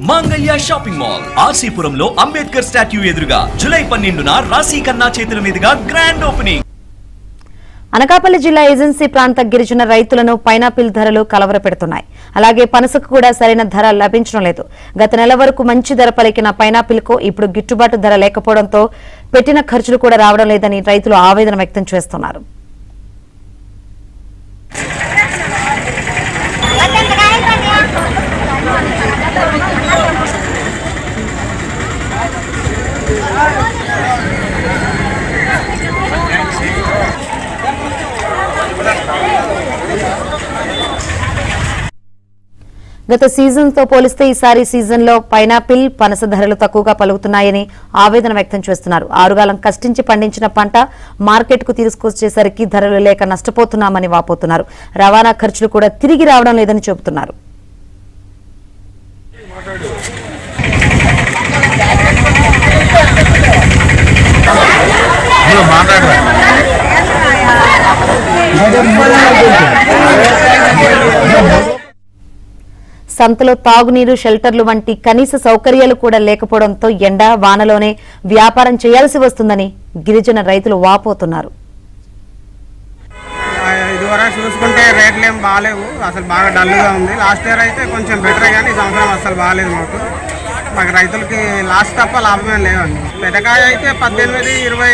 మాంగళ్య shopping mall ఆర్సీపురంలో Ambedkar statue ఎదురుగా July 12న రాశి ఖన్నా చేతుల మీదుగా గ్రాండ్ ఓపెనింగ్. అనకాపల్లి జిల్లా ఏజెన్సీ ప్రాంత గిరిజన రైతులను పైనాపిల్ ధరలు కలవరపెడుతున్నాయి. అలాగే పనసకు కూడా సరైన ధర లభించడం లేదు. గత నెల వరకు మంచి ధర పలికిన పైనాపిల్ కు ఇప్పుడు గిట్టుబాటు ధర లేకపోవడంతో పెట్టిన ఖర్చులు కూడా రావడం లేదని రైతులు ఆవేదన వ్యక్తం చేస్తున్నారు. గత సీజన్ తో పోలిస్తే ఈసారి సీజన్ లో పైనాపిల్ పనస ధరలు తక్కువగా పలుకుతున్నాయని ఆవేదన వ్యక్తం చేస్తున్నారు. ఆరుగాలం కష్టించి పండించిన పంట మార్కెట్ కు తీసుకొచ్చేసరికి ధరలు లేక నష్టపోతున్నామని వాపోతున్నారు. రవాణా ఖర్చులు కూడా తిరిగి రావడం లేదని చెబుతున్నారు. సంతలో తాగునీరు, షెల్టర్లు వంటి కనీస సౌకర్యాలు కూడా లేకపోవడంతో ఎండ వానలోనే వ్యాపారం చేయాల్సి వస్తుందని గిరిజన రైతులు వాపోతున్నారు. ఇదివరకు చూసుకుంటే రేట్లు ఏం బాగాలేవు, అసలు బాగా డల్గా ఉంది. లాస్ట్ ఇయర్ అయితే కొంచెం బెటర్, కానీ ఈ సంవత్సరం అసలు బాగాలేదు. మాకు రైతులకి లాస్ట్ తప్ప లాభమే లేవండి. పెద్దకాయ అయితే 18, 20,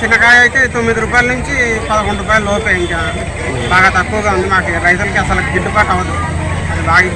చిన్నకాయ అయితే 9 రూపాయల నుంచి 11 రూపాయల లోపే. ఇంకా బాగా తక్కువగా ఉంది. మాకు రైతులకి అసలు గిట్టుబాటు అవ్వదు. అది బాగా